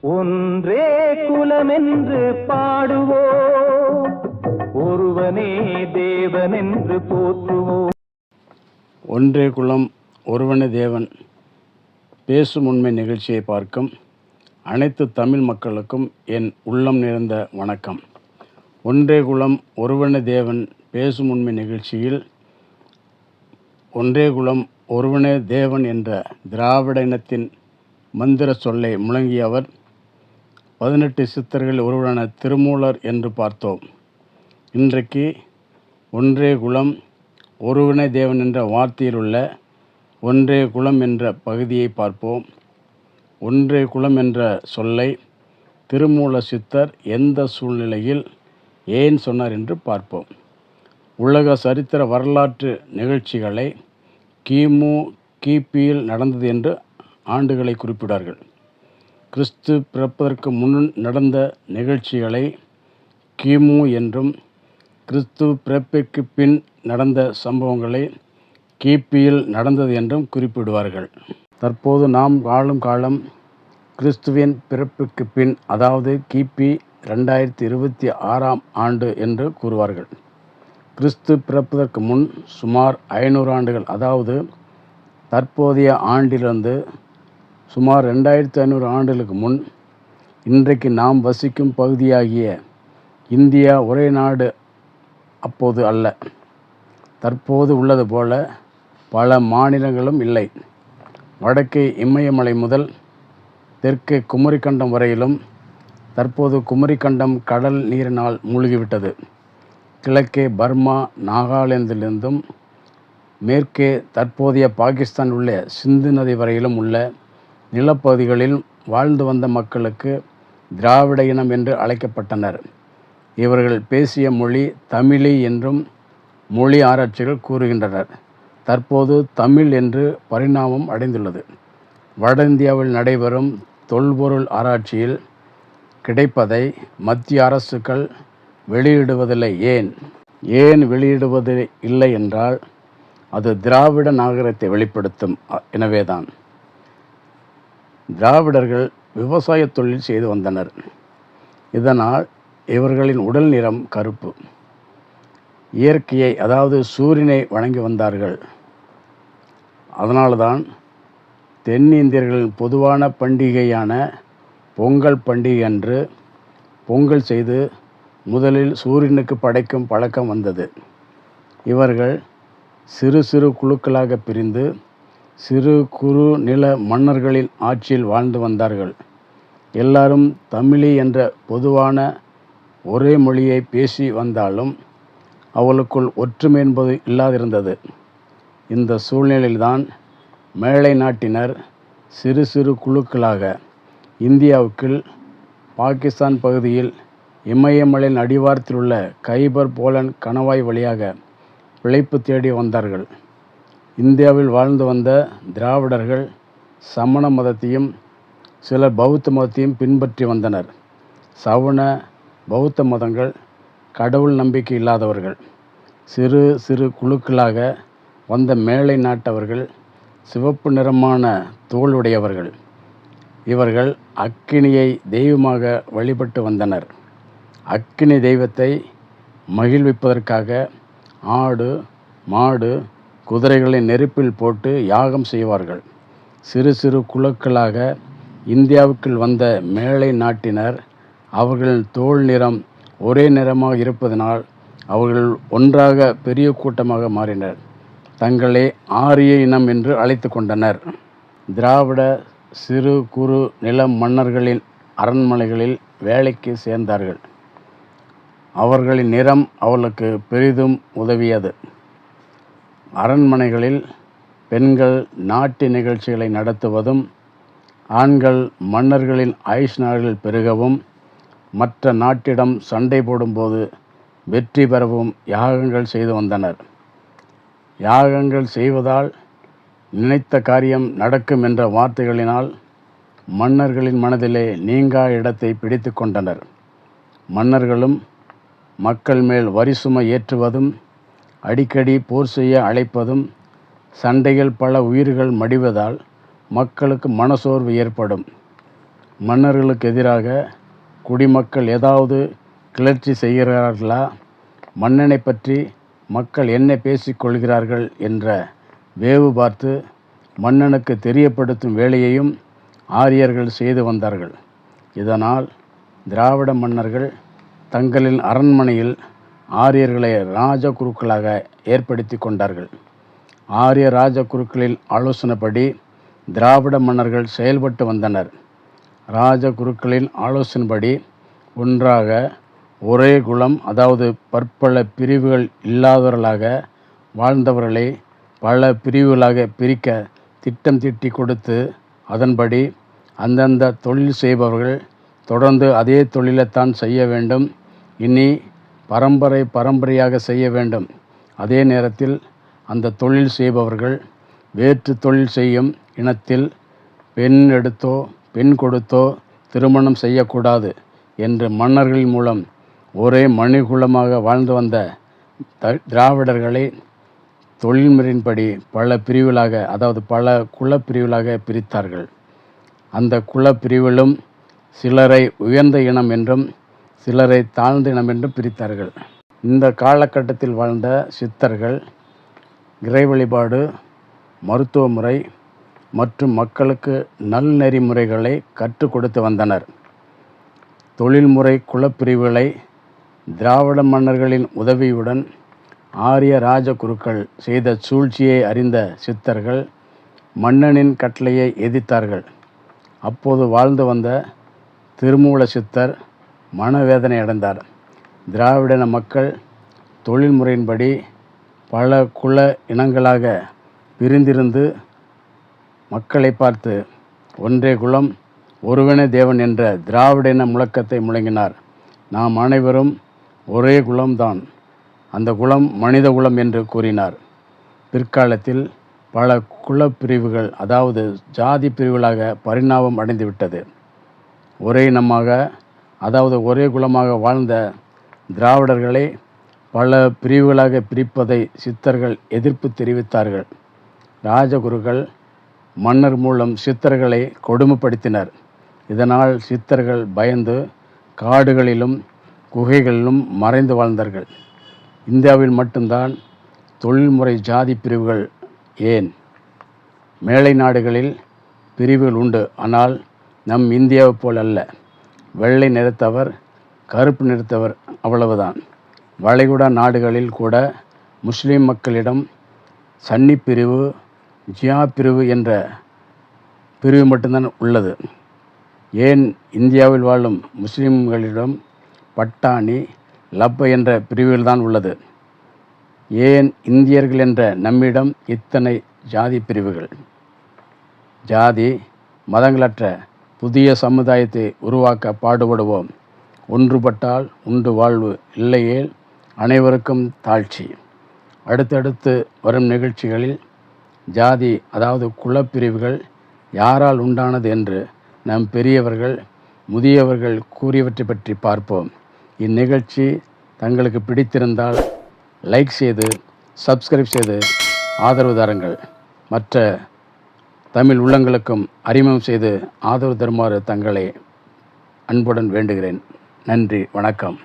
ஒன்றே குலமென்று பாடுவோம், ஒருவனே தேவனென்று போற்றுவோம். ஒன்றே குலம் ஒருவனே தேவன் பேசும் உண்மை நிகழ்ச்சியை பார்க்கும் அனைத்து தமிழ் மக்களுக்கும் என் உள்ளம் நிறைந்த வணக்கம். ஒன்றே குலம் ஒருவனே தேவன் பேசும் உண்மை நிகழ்ச்சியில் ஒன்றே குலம் ஒருவனே தேவன் என்ற திராவிட இனத்தின் மந்திர சொல்லை முழங்கியவர் 18 சித்தர்கள் ஒருவரான திருமூலர் என்று பார்த்தோம். இன்றைக்கு ஒன்றே குலம் ஒருவனே தேவன் என்ற வார்த்தையில் உள்ள ஒன்றே குலம் என்ற பகுதியை பார்ப்போம். ஒன்றே குலம் என்ற சொல்லை திருமூல சித்தர் எந்த சூழ்நிலையில் ஏன் சொன்னார் என்று பார்ப்போம். உலக சரித்திர வரலாற்று நிகழ்ச்சிகளை கிமு கிபியில் நடந்தது என்று ஆண்டுகளை குறிப்பிடார்கள். கிறிஸ்து பிறப்பதற்கு முன் நடந்த நிகழ்ச்சிகளை கிமு என்றும், கிறிஸ்து பிறப்பிற்கு பின் நடந்த சம்பவங்களை கிபியில் நடந்தது என்றும் குறிப்பிடுவார்கள். தற்போது நாம் வாழும் காலம் கிறிஸ்துவின் பிறப்புக்கு பின், அதாவது கிபி 2026ஆம் ஆண்டு என்று கூறுவார்கள். கிறிஸ்து பிறப்பதற்கு முன் சுமார் 500 ஆண்டுகள், அதாவது தற்போதைய ஆண்டிலிருந்து சுமார் 2500 ஆண்டுகளுக்கு முன், இன்றைக்கு நாம் வசிக்கும் பகுதியாகிய இந்தியா ஒரே நாடு அப்போது அல்ல. தற்போது உள்ளது போல பல மாநிலங்களும் இல்லை. வடக்கே இமயமலை முதல் தெற்கே குமரிக்கண்டம் வரையிலும் தற்போது குமரிக்கண்டம் கடல் நீரினால் மூழ்கிவிட்டது. கிழக்கே பர்மா நாகாலாந்திலிருந்தும் மேற்கே தற்போதைய பாகிஸ்தான் உள்ள சிந்து நதி வரையிலும் உள்ள நிலப்பகுதிகளில் வாழ்ந்து வந்த மக்களுக்கு திராவிட இனம் என்று அழைக்கப்பட்டனர். இவர்கள் பேசிய மொழி தமிழி என்றும் மொழி ஆராய்ச்சிகள் கூறுகின்றனர். தற்போது தமிழ் என்று பரிணாமம் அடைந்துள்ளது. வட இந்தியாவில் நடைபெறும் தொல்பொருள் ஆராய்ச்சியில் கிடைப்பதை மத்திய அரசுகள் வெளியிடுவதில்லை. ஏன் வெளியிடுவது இல்லை என்றால், அது திராவிட நாகரிகத்தை வெளிப்படுத்தும். எனவேதான் திராவிடர்கள் விவசாய தொழில் செய்து வந்தனர். இதனால் இவர்களின் உடல் நிறம் கருப்பு. இயற்கையை, அதாவது சூரியனை வணங்கி வந்தார்கள். அதனால்தான் தென்னிந்தியர்களின் பொதுவான பண்டிகையான பொங்கல் பண்டிகை அன்று பொங்கல் செய்து முதலில் சூரியனுக்கு படைக்கும் பழக்கம் வந்தது. இவர்கள் சிறு சிறு குழுக்களாக பிரிந்து சிறு குறு நில மன்னர்களின் ஆட்சியில் வாழ்ந்து வந்தார்கள். எல்லாரும் தமிழி என்ற பொதுவான ஒரே மொழியை பேசி வந்தாலும் அவளுக்குள் ஒற்றுமை என்பது இல்லாதிருந்தது. இந்த சூழ்நிலையில்தான் மேலை நாட்டினர் சிறு சிறு குழுக்களாக இந்தியாவுக்குள் பாகிஸ்தான் பகுதியில் இமயமலையின் அடிவாரத்தில் உள்ள கைபர் போலன் கணவாய் வழியாக பிழைப்பு தேடி வந்தார்கள். இந்தியாவில் வாழ்ந்து வந்த திராவிடர்கள் சமண மதத்தையும் சிலர் பௌத்த மதத்தையும் பின்பற்றி வந்தனர். சமண பௌத்த மதங்கள் கடவுள் நம்பிக்கை இல்லாதவர்கள். சிறு சிறு குழுக்களாக வந்த மேலை நாட்டவர்கள் சிவப்பு நிறமான தோளுடையவர்கள். இவர்கள் அக்கினியை தெய்வமாக வழிபட்டு வந்தனர். அக்கினி தெய்வத்தை மகிழ்விப்பதற்காக ஆடு மாடு குதிரைகளை நெருப்பில் போட்டு யாகம் செய்வார்கள். சிறு சிறு குழுக்களாக இந்தியாவுக்குள் வந்த மேலை நாட்டினர் அவர்களின் தோல் நிறம் ஒரே நிறமாக இருப்பதனால் அவர்கள் ஒன்றாக பெரிய கூட்டமாக மாறினர். தங்களை ஆரிய இனம் என்று அழைத்து கொண்டனர். திராவிட சிறு குறு நில மன்னர்களின் அரண்மனைகளில் வேலைக்கு சேர்ந்தார்கள். அவர்களின் நிறம் அவளுக்கு பெரிதும் உதவியது. அரண்மனைகளில் பெண்கள் நாட்டிய நிகழ்ச்சிகளை நடத்துவதும், ஆண்கள் மன்னர்களின் ஆயுஷ் நாள்கள் பெருகவும், மற்ற நாட்டிடம் சண்டை போடும்போது வெற்றி பெறவும் யாகங்கள் செய்து வந்தனர். யாகங்கள் செய்வதால் நினைத்த காரியம் நடக்கும் என்ற வார்த்தைகளினால் மன்னர்களின் மனதிலே நீங்கா இடத்தை பிடித்து கொண்டனர். மன்னர்களும் மக்கள் மேல் வரிசுமை ஏற்றுவதும், அடிக்கடி போர் செய்ய அழைப்பதும், சண்டைகள் பல உயிர்கள் மடிவதால் மக்களுக்கு மனசோர்வு ஏற்படும். மன்னர்களுக்கு எதிராக குடிமக்கள் ஏதாவது கிளர்ச்சி செய்கிறார்களா, மன்னனை பற்றி மக்கள் என்ன பேசிக்கொள்கிறார்கள் என்ற வேவு பார்த்து மன்னனுக்கு தெரியப்படுத்தும் வேலையையும் ஆரியர்கள் செய்து வந்தார்கள். இதனால் திராவிட மன்னர்கள் தங்களின் அரண்மனையில் ஆரியர்களை ராஜகுருக்களாக ஏற்படுத்தி கொண்டார்கள். ஆரிய ராஜகுருக்களின் ஆலோசனைப்படி திராவிட மன்னர்கள் செயல்பட்டு வந்தனர். ராஜகுருக்களின் ஆலோசனைப்படி ஒன்றாக ஒரே குலம், அதாவது பற்பல பிரிவுகள் இல்லாதவர்களாக வாழ்ந்தவர்களை பல பிரிவுகளாக பிரிக்க திட்டம் தீட்டி கொடுத்து, அதன்படி அந்தந்த தொழில் செய்பவர்கள் தொடர்ந்து அதே தொழிலைத்தான் செய்ய வேண்டும், இனி பரம்பரையாக செய்ய வேண்டும். அதே நேரத்தில் அந்த தொழில் செய்பவர்கள் வேற்று தொழில் செய்யும் இனத்தில் பெண் எடுத்தோ பெண் கொடுத்தோ திருமணம் செய்யக்கூடாது என்று மன்னர்களின் மூலம் ஒரே மணிகுலமாக வாழ்ந்து வந்த திராவிடர்களை தொழில்முறையின்படி பல பிரிவுகளாக, அதாவது பல குலப்பிரிவுகளாக பிரித்தார்கள். அந்த குலப்பிரிவிலும் சிலரை உயர்ந்த இனம் என்றும் சிலரை தாழ்ந்த இனம் என்றும் பிரித்தார்கள். இந்த காலகட்டத்தில் வாழ்ந்த சித்தர்கள் இறை வழிபாடு, மருத்துவ முறை மற்றும் மக்களுக்கு நல்நெறிமுறைகளை கற்றுக் கொடுத்து வந்தனர். தொழில்முறை குலப்பிரிவுகளை திராவிட மன்னர்களின் உதவியுடன் ஆரிய ராஜகுருக்கள் செய்த சூழ்ச்சியை அறிந்த சித்தர்கள் மன்னனின் கட்டளையை எதிர்த்தார்கள். அப்போது வாழ்ந்து வந்த திருமூல சித்தர் மனவேதனை அடைந்தார். திராவிட மக்கள் தொழில்முறையின்படி பல குல இனங்களாக பிரிந்திருந்து மக்களை பார்த்து ஒன்றே குலம் ஒருவனே தேவன் என்ற திராவிட இன முழக்கத்தை முழங்கினார். நாம் அனைவரும் ஒரே குலம்தான், அந்த குலம் மனித குலம் என்று கூறினார். பிற்காலத்தில் பல குலப்பிரிவுகள், அதாவது ஜாதி பிரிவுகளாக பரிணாமம் அடைந்துவிட்டது. ஒரே இனமாக, அதாவது ஒரே குலமாக வாழ்ந்த திராவிடர்களை பல பிரிவுகளாக பிரிப்பதை சித்தர்கள் எதிர்ப்பு தெரிவித்தார்கள். ராஜகுருக்கள் மன்னர் மூலம் சித்தர்களை கொடுமைப்படுத்தினர். இதனால் சித்தர்கள் பயந்து காடுகளிலும் குகைகளிலும் மறைந்து வாழ்ந்தார்கள். இந்தியாவில் மட்டும்தான் தொழில்முறை ஜாதி பிரிவுகள், ஏன் மேலை நாடுகளில் பிரிவுகள் உண்டு. ஆனால் நம் இந்தியாவை போல் அல்ல. வெள்ளை நிறத்தவர், கருப்பு நிறத்தவர், அவ்வளவுதான். வளைகுடா நாடுகளில் கூட முஸ்லீம் மக்களிடம் சன்னி பிரிவு, ஜியா பிரிவு என்ற பிரிவு மட்டும்தான் உள்ளது. ஏன் இந்தியாவில் வாழும் முஸ்லீம்களிடம் பட்டாணி, லப்ப என்ற பிரிவுகள்தான் உள்ளது. ஏன் இந்தியர்கள் என்ற நம்மிடம் இத்தனை ஜாதி பிரிவுகள்? ஜாதி மதங்களற்ற புதிய சமுதாயத்தை உருவாக்க பாடுபடுவோம். ஒன்றுபட்டால் உண்டு வாழ்வு, இல்லையேல் அனைவருக்கும் தாழ்ச்சி. அடுத்தடுத்து வரும் நிகழ்ச்சிகளில் ஜாதி, அதாவது குலப்பிரிவுகள் யாரால் உண்டானது என்று நம் பெரியவர்கள் முதியவர்கள் கூறியவற்றை பற்றி பார்ப்போம். இந்நிகழ்ச்சி தங்களுக்கு பிடித்திருந்தால் லைக் செய்து, சப்ஸ்கிரைப் செய்து ஆதரவு தாருங்கள். மற்ற தமிழ் உள்ளங்களுக்கும் அறிமுகம் செய்து ஆதரவு தருமாறு தங்களை அன்புடன் வேண்டுகிறேன். நன்றி, வணக்கம்.